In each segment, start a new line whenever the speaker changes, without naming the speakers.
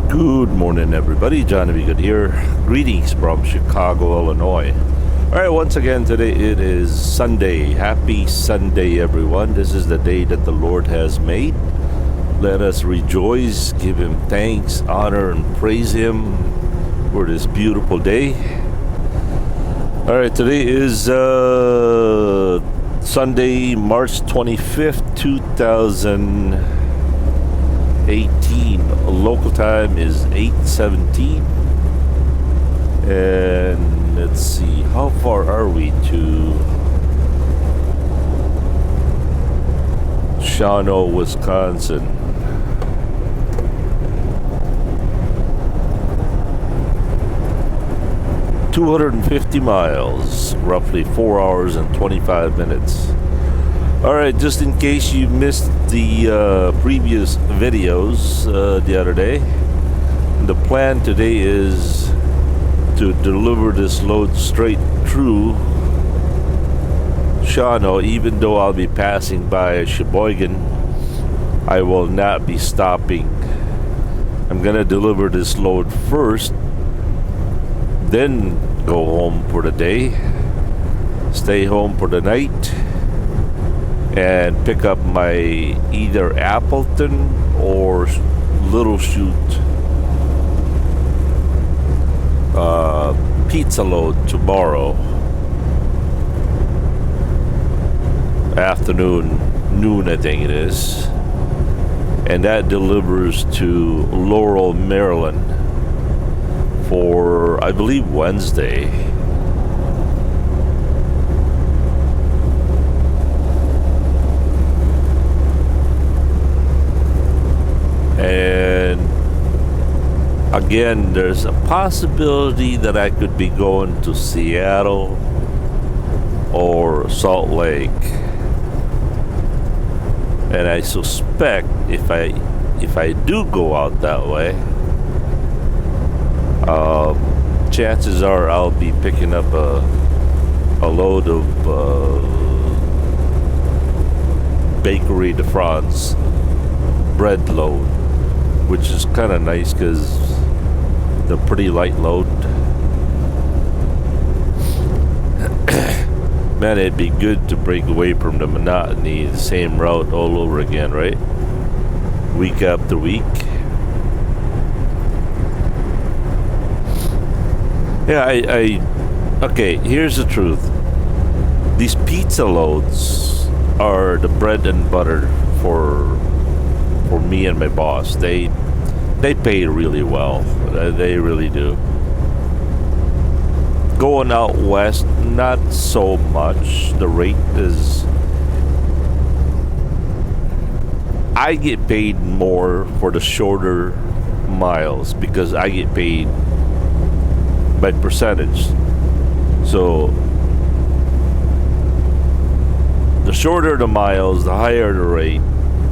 Good morning, everybody. Johnny B. Good here. Greetings from Chicago, Illinois. All right, once again, today it is Sunday. Happy Sunday, everyone. This is the day that the Lord has made. Let us rejoice, give Him thanks, honor, and praise Him for this beautiful day. All right, today is Sunday, March 25th, 2018. Local time is 8:17. And let's see, how far are we to Shawano, Wisconsin? $250 miles, roughly 4 hours and 25 minutes. Alright, just in case you missed the previous videos the other day, the plan today is to deliver this load straight through Shawano. Even though I'll be passing by Sheboygan, I will not be stopping. I'm gonna deliver this load first, then go home for the day, stay home for the night, and pick up my either Appleton or Little Chute pizza load tomorrow afternoon, noon I think it is, and that delivers to Laurel, Maryland for, I believe, Wednesday. And again, there's a possibility that I could be going to Seattle or Salt Lake. And I suspect if I do go out that way, chances are I'll be picking up a load of Bakery de France bread load, which is kind of nice because they're pretty light load. Man, it'd be good to break away from the monotony, the same route all over again, right? Week after week. Yeah, okay, here's the truth. These pizza loads are the bread and butter for me and my boss. They pay really well. They really do. Going out west, not so much. The rate is... I get paid more for the shorter miles because I get paid by percentage. So the shorter the miles, the higher the rate,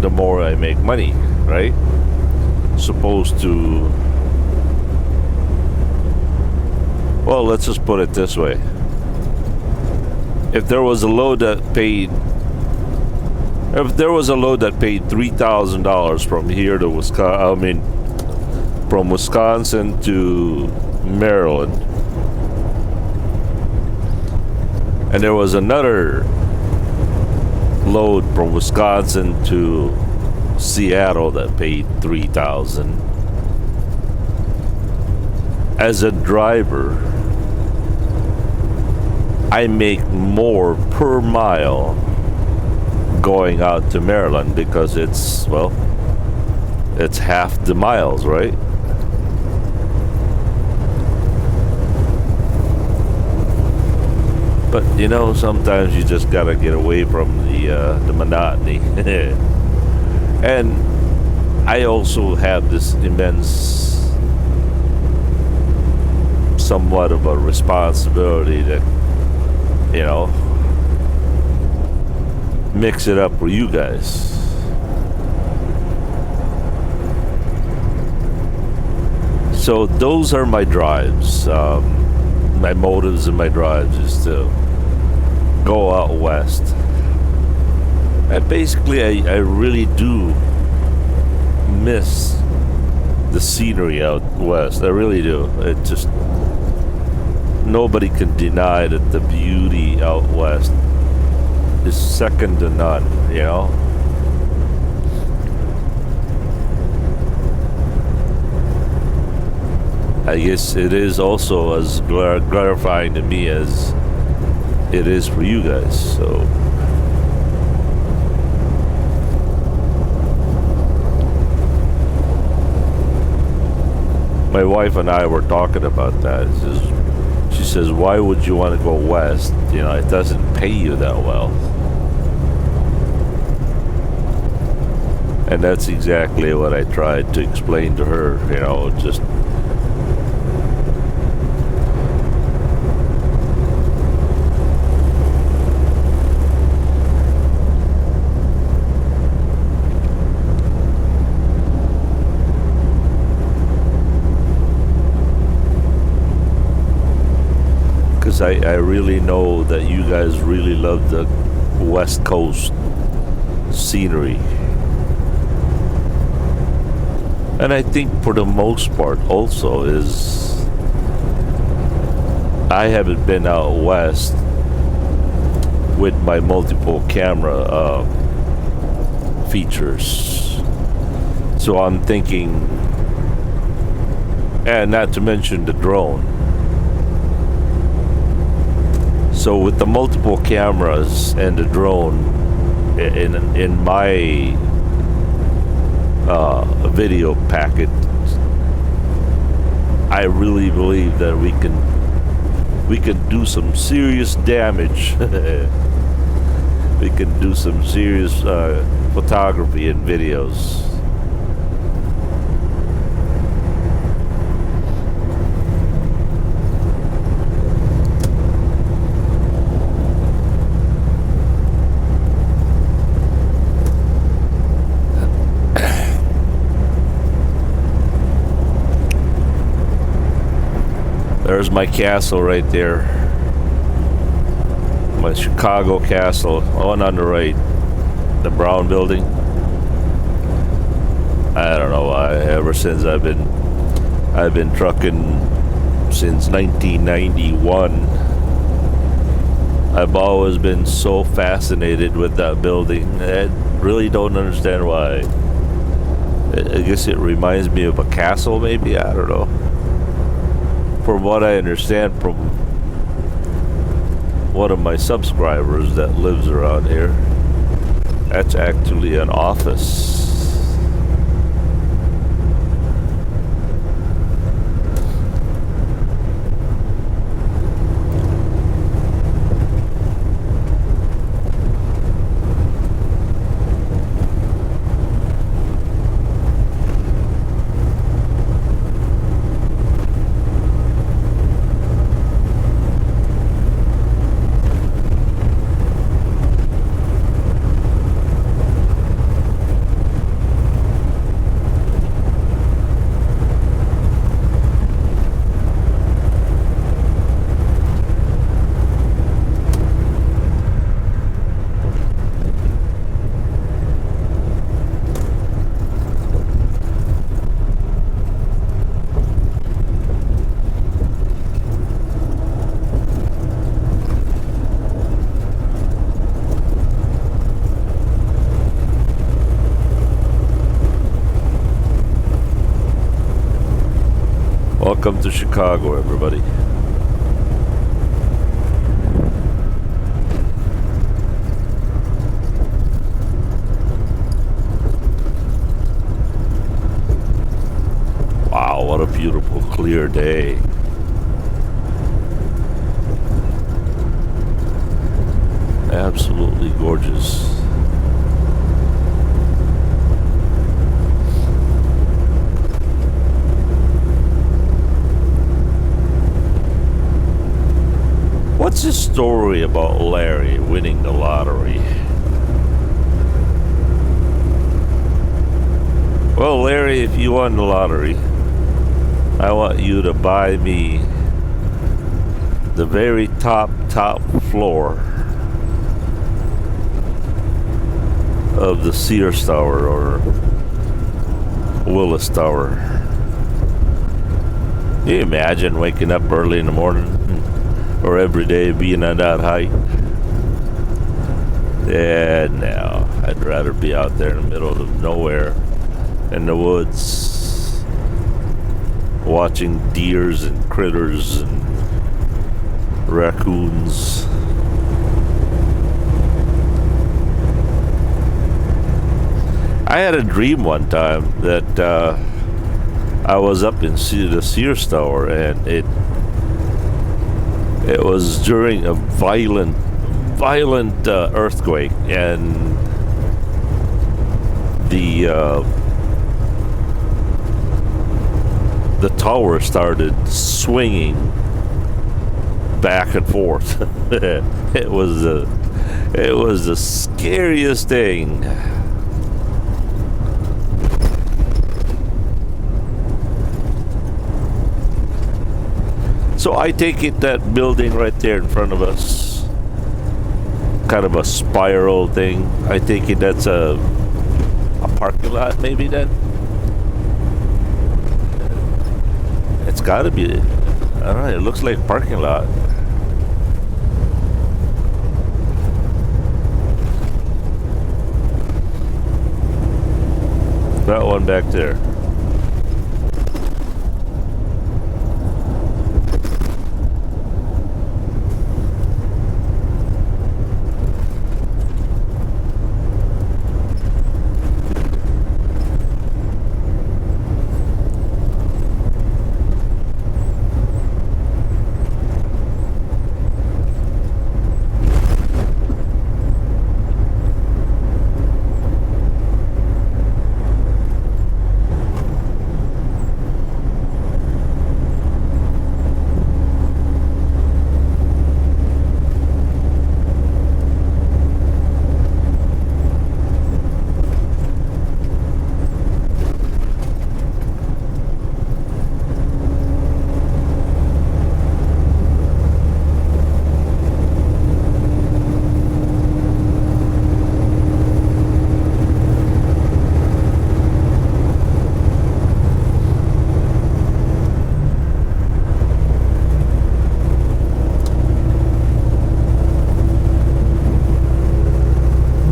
the more I make money, right? Supposed to... Well, let's just put it this way. If there was a load that paid $3,000 from here to Wisconsin, from Wisconsin to Maryland, and there was another load from Wisconsin to Seattle that paid $3,000, as a driver I make more per mile going out to Maryland because it's half the miles, right? But you know, sometimes you just gotta get away from the monotony. And I also have this immense, somewhat of a responsibility that, you know, mix it up for you guys. So those are my drives. My motives and my drives is to go out west. And basically I really do miss the scenery out west. I really do. It just, nobody can deny that the beauty out west is second to none, you know? I guess it is also as gratifying to me as it is for you guys, so. My wife and I were talking about that. She says, why would you want to go west? You know, it doesn't pay you that well. And that's exactly what I tried to explain to her, you know, just because I really know that you guys really love the West Coast scenery. And I think for the most part also is, I haven't been out west with my multiple camera features. So I'm thinking, and not to mention the drone. So with the multiple cameras and the drone in my video packet, I really believe that we can do some serious damage. We can do some serious photography and videos. There's my castle right there. My Chicago castle. One on the right. The brown building. I don't know why. Ever since I've been trucking since 1991. I've always been so fascinated with that building. I really don't understand why. I guess it reminds me of a castle, maybe. I don't know. From what I understand from one of my subscribers that lives around here, that's actually an office. Welcome to Chicago, everybody. Wow, what a beautiful, clear day. Absolutely gorgeous. What's the story about Larry winning the lottery? Well, Larry, if you won the lottery, I want you to buy me the very top floor of the Sears Tower or Willis Tower. Can you imagine waking up early in the morning or every day being on that height? Yeah, no. I'd rather be out there in the middle of nowhere in the woods watching deers and critters and raccoons. I had a dream one time that I was up in the Sears Tower, and it was during a violent earthquake, and the tower started swinging back and forth. It was the scariest thing. So I take it that building right there in front of us, kind of a spiral thing, I take it that's a parking lot maybe then? It's gotta be, I don't know, it looks like a parking lot. That one back there.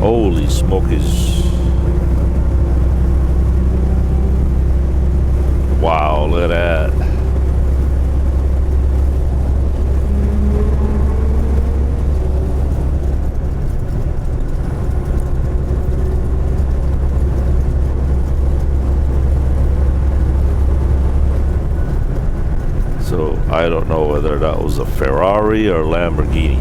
Holy smokies. Wow, look at that. So I don't know whether that was a Ferrari or Lamborghini.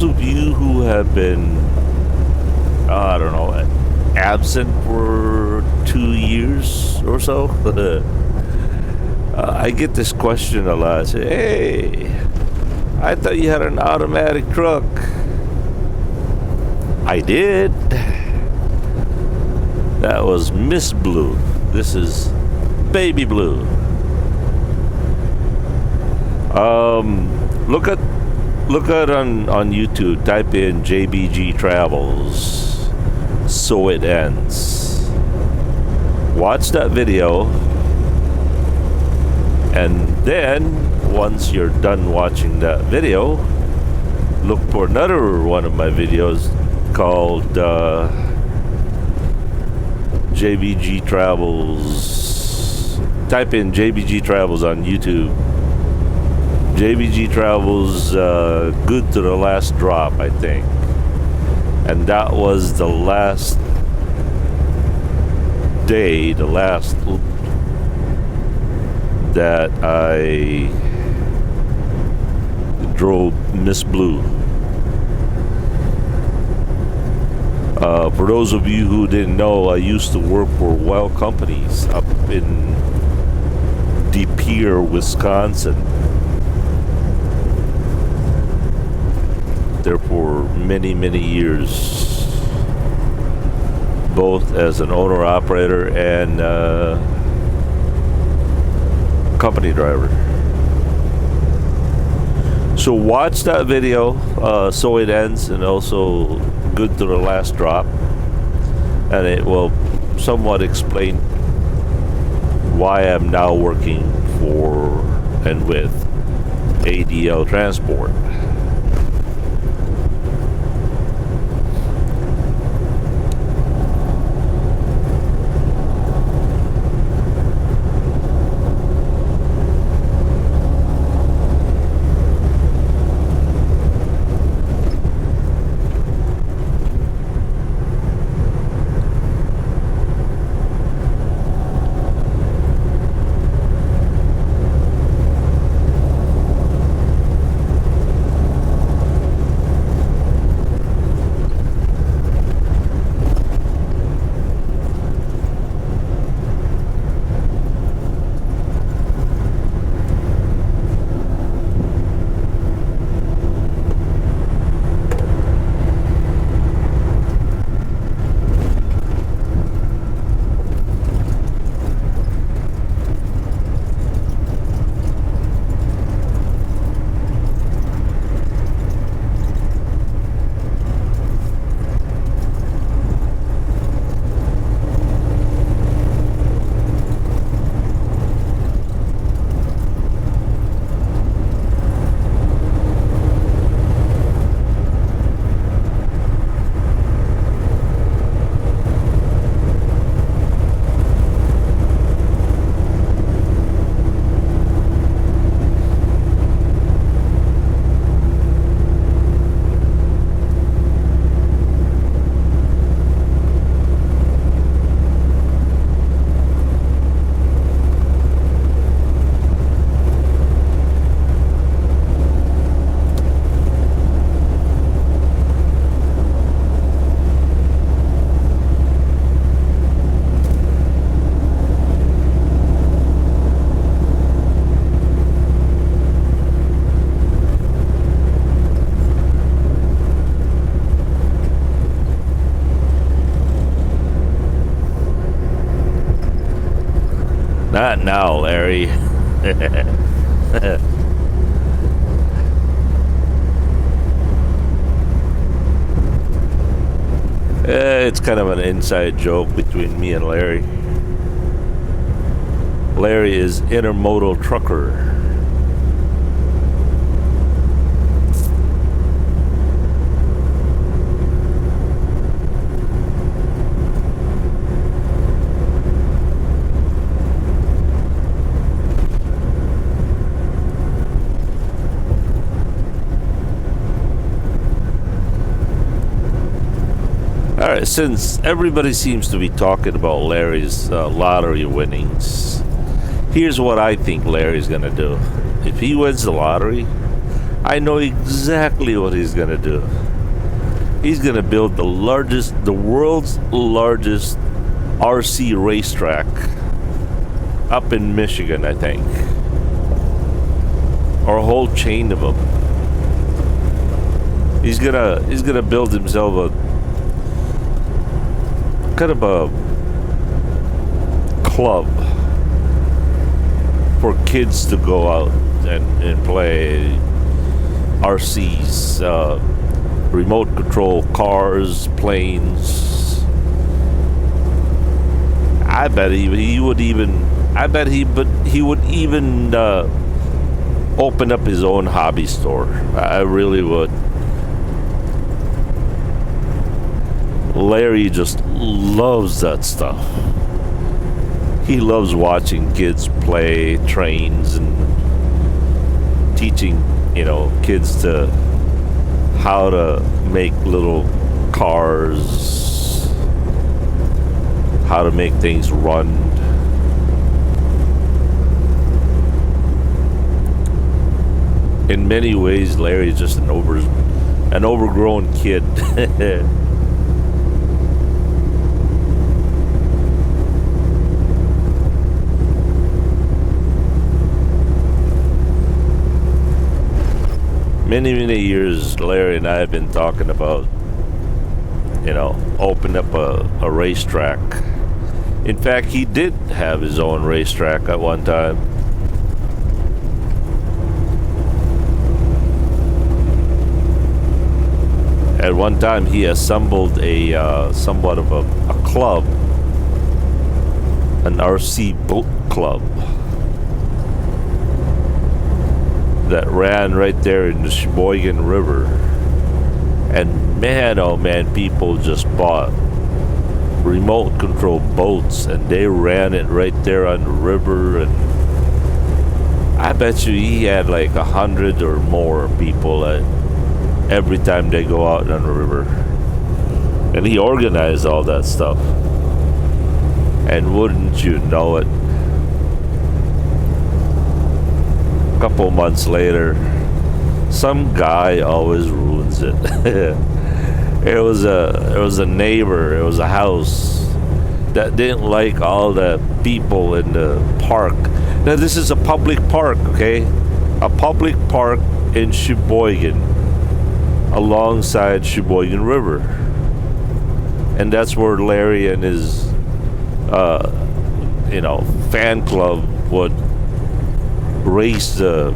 Of you who have been, I don't know, absent for 2 years or so, I get this question a lot. I say, hey, I thought you had an automatic truck. I did. That was Miss Blue. This is Baby Blue. Look at on YouTube, type in JBG Travels, So It Ends. Watch that video, and then once you're done watching that video, look for another one of my videos called JBG Travels. Type in JBG Travels on YouTube. JBG Travels good to the last drop, I think. And that was the last day, the last that I drove Miss Blue. For those of you who didn't know, I used to work for well companies up in De Pere, Wisconsin. There for many, many years, both as an owner operator and company driver. So watch that video, So It Ends, and also Good to the Last Drop, and it will somewhat explain why I'm now working for and with ADL Transport. Not now, Larry. It's kind of an inside joke between me and Larry. Larry is Intermodal Trucker. Alright, since everybody seems to be talking about Larry's lottery winnings, here's what I think Larry's gonna do. If he wins the lottery, I know exactly what he's gonna do. He's gonna build the world's largest RC racetrack up in Michigan, I think. Or a whole chain of them. He's gonna build himself a kind of a club for kids to go out and play RCs, remote control cars, planes. I bet he would even open up his own hobby store. I really would. Larry just loves that stuff. He loves watching kids play trains and teaching, kids to how to make little cars, how to make things run. In many ways, Larry is just an overgrown kid. Many years, Larry and I have been talking about, open up a racetrack. In fact, he did have his own racetrack at one time. At one time, he assembled a somewhat of a club, an RC boat club that ran right there in the Sheboygan River. And man, oh man, people just bought remote control boats and they ran it right there on the river. And I bet you he had like 100 or more people every time they go out on the river. And he organized all that stuff. And wouldn't you know it, a couple months later, some guy always ruins it. It was a neighbor, it was a house that didn't like all the people in the park. Now this is a public park, okay? A public park in Sheboygan, alongside Sheboygan River. And that's where Larry and his fan club would race the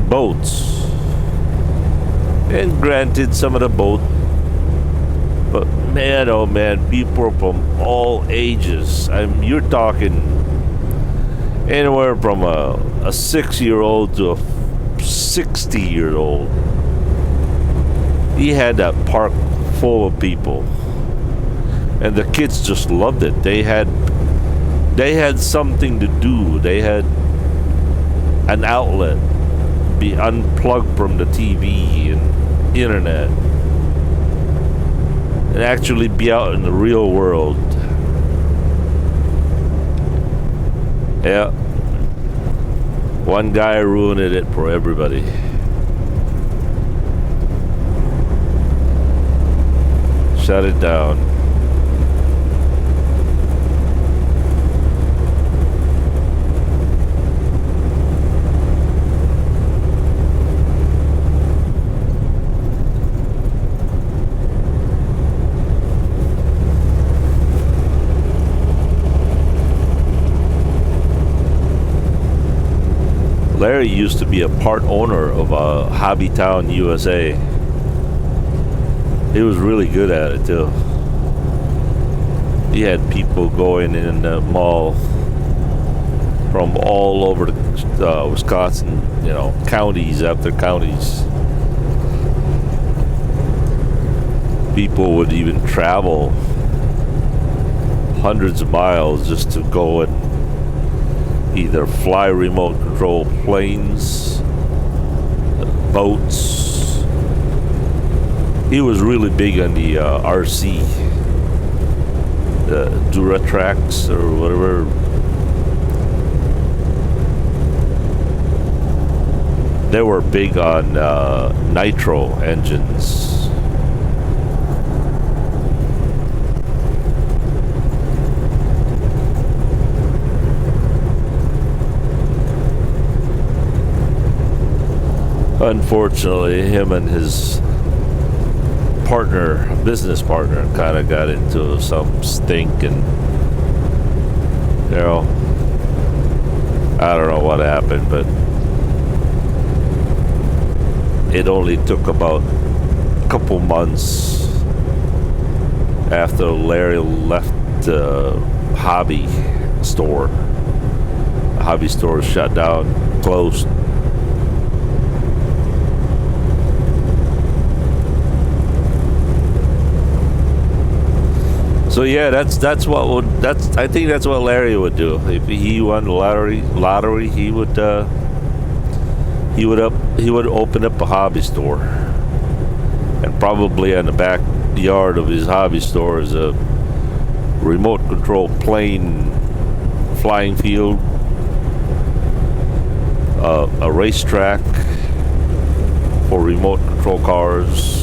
boats. And granted, some of the boat, but man, oh man, people from all ages. You're talking anywhere from a 6-year-old to a 60-year-old. He had that park full of people, and the kids just loved it. They had something to do. They had an outlet, be unplugged from the TV and internet, and actually be out in the real world. Yeah, one guy ruined it for everybody. Shut it down. Larry used to be a part owner of Hobbytown, USA. He was really good at it too. He had people going in the mall from all over the Wisconsin, counties after counties. People would even travel hundreds of miles just to go and either fly remote control planes, boats. He was really big on the RC, the Duratrax or whatever. They were big on nitro engines. Unfortunately, him and his business partner, kind of got into some stink, and I don't know what happened, but it only took about a couple months after Larry left the hobby store. The hobby store shut down, closed. So yeah, I think that's what Larry would do if he won the lottery. He he would open up a hobby store, and probably in the backyard of his hobby store is a remote control plane flying field, a racetrack for remote control cars.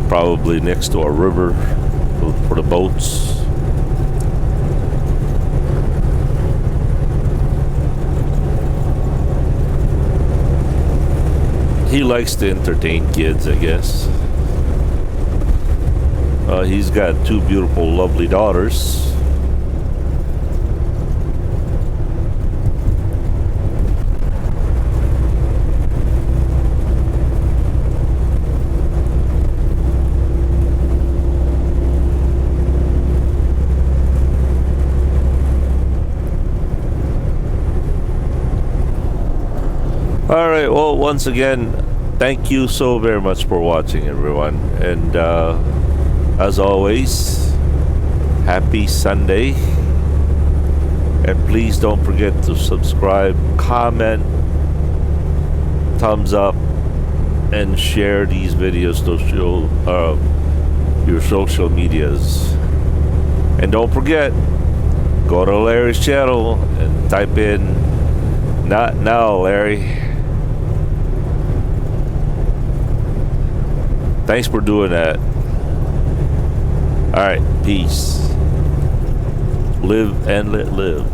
Probably next to a river for the boats. He likes to entertain kids, I guess. He's got two beautiful, lovely daughters. Alright, well, once again, thank you so very much for watching, everyone. And as always, happy Sunday. And please don't forget to subscribe, comment, thumbs up, and share these videos to your social medias. And don't forget, go to Larry's channel and type in "Not Now, Larry." Thanks for doing that. Alright, peace. Live and let live.